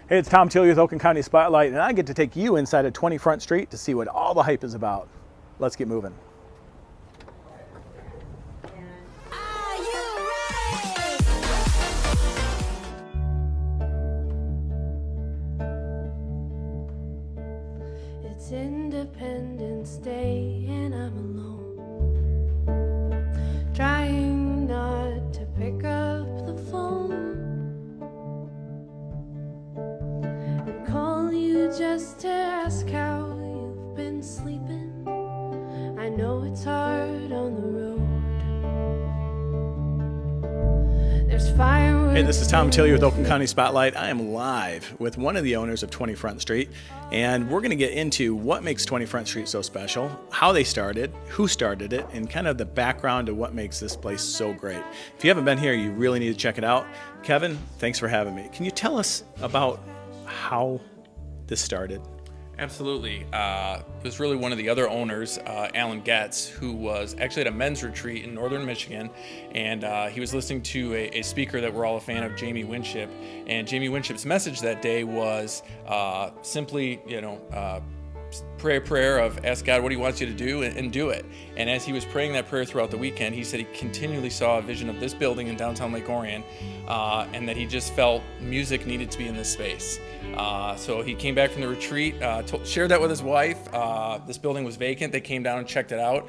Hey, it's Tom Tilley with Oakland County Spotlight, and I get to take you inside of 20 Front Street to see what all the hype is about. Let's get moving. It's Independence Day and I'm alone, trying not to pick up the phone and call you just to ask how you've been sleeping. I know it's hard on the road. There's fireworks. Hey, this is Tom Tilley with Oakland County Spotlight. I am live with one of the owners of 20 Front Street, and we're going to get into what makes 20 Front Street so special, how they started, who started it, and kind of the background of what makes this place so great. If you haven't been here, you really need to check it out. Kevin, thanks for having me. Can you tell us about how this started? Absolutely. It was really one of the other owners, Alan Getz, who was actually at a men's retreat in northern Michigan, and he was listening to a speaker that we're all a fan of, Jamie Winship, and Jamie Winship's message that day was simply, pray a prayer of ask God what he wants you to do and do it. And as he was praying that prayer throughout the weekend, he said he continually saw a vision of this building in downtown Lake Orion, and that he just felt music needed to be in this space. So he came back from the retreat, shared that with his wife. This building was vacant. They came down and checked it out.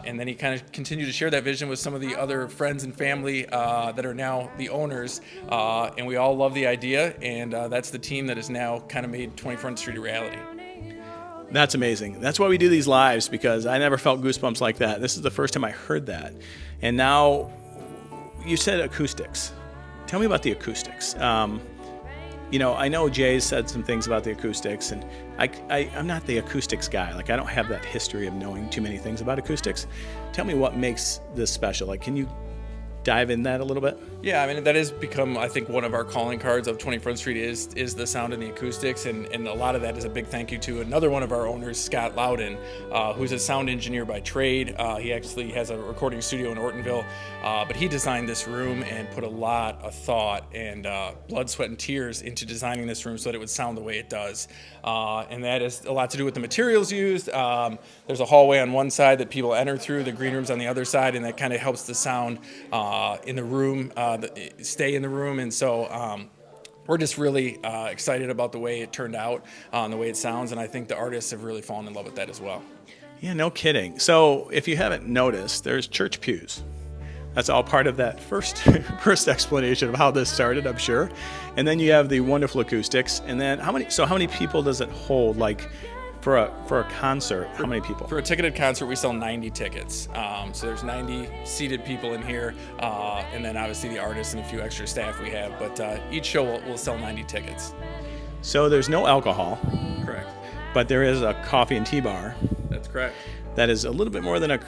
And then he kind of continued to share that vision with some of the other friends and family that are now the owners. And we all love the idea. And that's the team that has now kind of made 20 Front Street a reality. That's amazing. That's why we do these lives, because I never felt goosebumps like that. This is the first time I heard that. And now you said acoustics. Tell me about the acoustics. I know Jay's said some things about the acoustics, and I'm not the acoustics guy. Like, I don't have that history of knowing too many things about acoustics. Tell me what makes this special. Like, can you dive in that a little bit? Yeah, I mean, that has become, I think, one of our calling cards of 20 Front Street is the sound and the acoustics, and a lot of that is a big thank you to another one of our owners, Scott Loudon, who's a sound engineer by trade. He actually has a recording studio in Ortonville, but he designed this room and put a lot of thought and blood, sweat, and tears into designing this room so that it would sound the way it does. And that has a lot to do with the materials used. There's a hallway on one side that people enter through, the green room's on the other side, and that kind of helps the sound in the room stay in the room. And so we're just really excited about the way it turned out and the way it sounds, and I think the artists have really fallen in love with that as well. Yeah, no kidding. So if you haven't noticed, there's church pews. That's all part of that first explanation of how this started, I'm sure. And then you have the wonderful acoustics. And then how many people does it hold? Like, for a concert, how many people? For a ticketed concert, we sell 90 tickets. So there's 90 seated people in here, and then obviously the artists and a few extra staff we have. But each show will sell 90 tickets. So there's no alcohol. Correct. But there is a coffee and tea bar. That's correct. That is a little bit more than a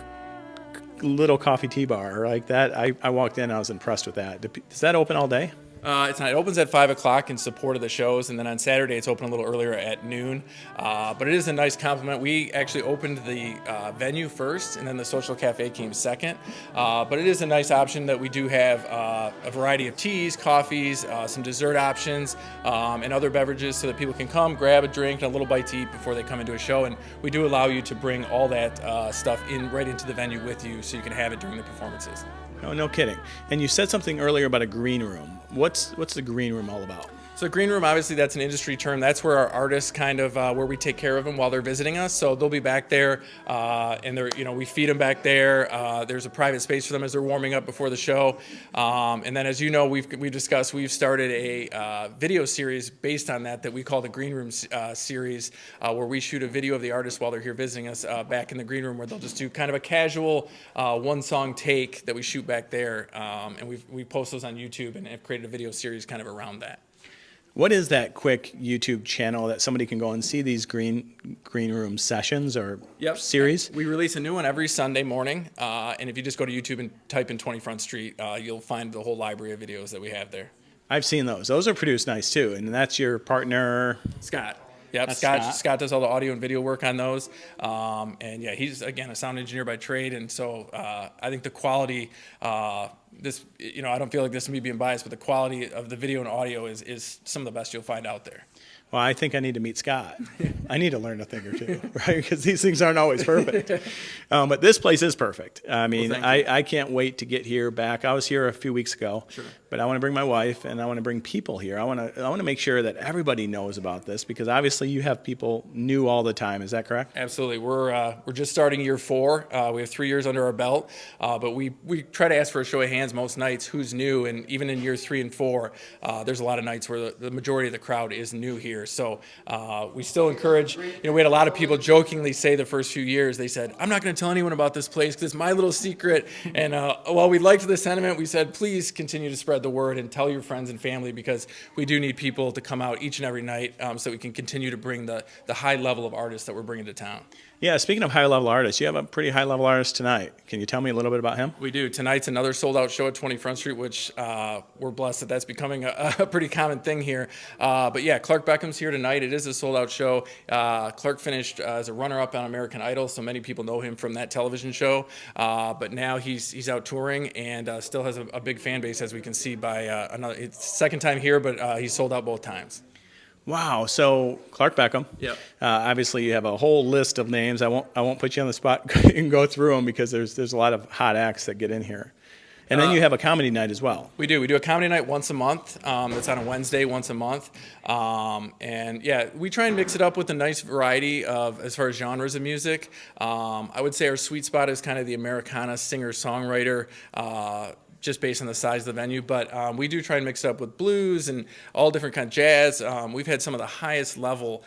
little coffee tea bar like that. I walked in, I was impressed with that. Does that open all day? It's not. It opens at 5 o'clock in support of the shows, and then on Saturday it's open a little earlier at noon. But it is a nice compliment. We actually opened the venue first, and then the social cafe came second. But it is a nice option that we do have a variety of teas, coffees, some dessert options, and other beverages so that people can come, grab a drink and a little bite to eat before they come into a show. And we do allow you to bring all that stuff right into the venue with you so you can have it during the performances. Oh, no kidding. And you said something earlier about a green room. What's the green room all about? So green room, obviously that's an industry term. That's where our artists kind of, where we take care of them while they're visiting us. So they'll be back there and we feed them back there. There's a private space for them as they're warming up before the show. And then as you know, we've discussed, we've started a video series based on that we call the Green Room series, where we shoot a video of the artists while they're here visiting us back in the green room, where they'll just do kind of a casual one song take that we shoot back there. And we post those on YouTube and have created a video series kind of around that. What is that quick YouTube channel that somebody can go and see these green room sessions or series? We release a new one every Sunday morning, and if you just go to YouTube and type in 20 Front Street, you'll find the whole library of videos that we have there. I've seen those. Those are produced nice too, and that's your partner, Scott. Yep, Scott does all the audio and video work on those, and yeah, he's again a sound engineer by trade, and so I think the quality this, I don't feel like this is me being biased, but the quality of the video and audio is some of the best you'll find out there. Well, I think I need to meet Scott. I need to learn a thing or two, right? Because these things aren't always perfect. But this place is perfect. I mean, I can't wait to get here back. I was here a few weeks ago, but I want to bring my wife and I want to bring people here. I want to make sure that everybody knows about this, because obviously you have people new all the time. Is that correct? Absolutely. We're just starting year 4. We have 3 years under our belt, but we try to ask for a show of hands most nights who's new, and even in year 3 and 4, there's a lot of nights where the majority of the crowd is new here. So we still encourage, we had a lot of people jokingly say the first few years, they said, I'm not going to tell anyone about this place because it's my little secret. And while we liked the sentiment, we said, please continue to spread the word and tell your friends and family, because we do need people to come out each and every night so we can continue to bring the high level of artists that we're bringing to town. Yeah, speaking of high-level artists, you have a pretty high-level artist tonight. Can you tell me a little bit about him? We do. Tonight's another sold-out show at 20 Front Street, which we're blessed that that's becoming a pretty common thing here. But yeah, Clark Beckham's here tonight. It is a sold-out show. Clark finished as a runner-up on American Idol, so many people know him from that television show. But now he's out touring and still has a big fan base, as we can see by it's second time here, but he's sold out both times. Wow. So Clark Beckham. Yep. Obviously, you have a whole list of names. I won't put you on the spot and go through them, because there's a lot of hot acts that get in here. And then you have a comedy night as well. We do. We do a comedy night once a month. It's on a Wednesday once a month. And yeah, we try and mix it up with a nice variety of, as far as genres of music. I would say our sweet spot is kind of the Americana singer-songwriter, just based on the size of the venue, but we do try and mix it up with blues and all different kinds of jazz. We've had some of the highest level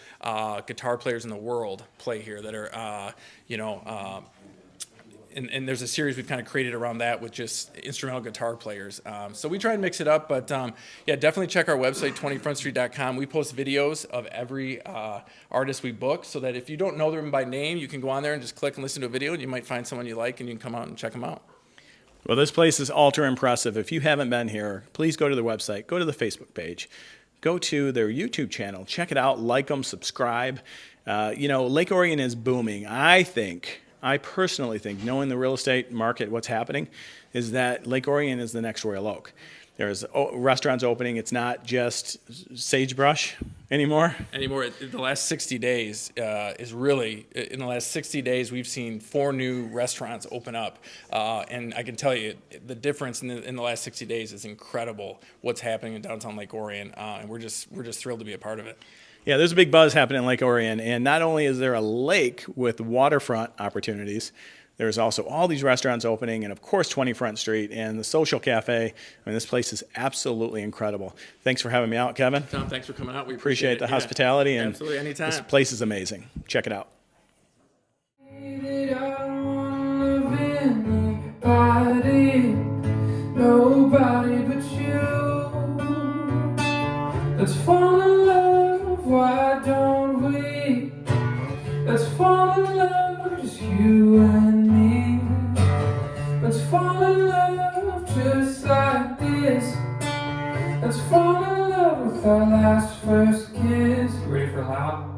guitar players in the world play here that are, and there's a series we've kind of created around that with just instrumental guitar players. So we try and mix it up, but yeah, definitely check our website, 20frontstreet.com. We post videos of every artist we book, so that if you don't know them by name, you can go on there and just click and listen to a video, and you might find someone you like, and you can come out and check them out. Well, this place is ultra impressive. If you haven't been here, please go to the website, go to the Facebook page, go to their YouTube channel, check it out, like them, subscribe. Lake Orion is booming. I personally think, knowing the real estate market, what's happening, is that Lake Orion is the next Royal Oak. There's restaurants opening. It's not just sagebrush anymore. The last 60 days is really, in the last 60 days, we've seen 4 new restaurants open up. And I can tell you, the difference in the last 60 days is incredible, what's happening in downtown Lake Orion. And we're just thrilled to be a part of it. Yeah, there's a big buzz happening in Lake Orion. And not only is there a lake with waterfront opportunities, there's also all these restaurants opening, and of course 20 Front Street and the Social Cafe. I mean, this place is absolutely incredible. Thanks for having me out, Kevin. Tom, thanks for coming out. We appreciate the hospitality. And absolutely, anytime. This place is amazing. Check it out. Nobody but you. Let's fall in love, why don't we? Let's fall in love, just you and me. Let's fall in love just like this. Let's fall in love with our last first kiss. You ready for loud?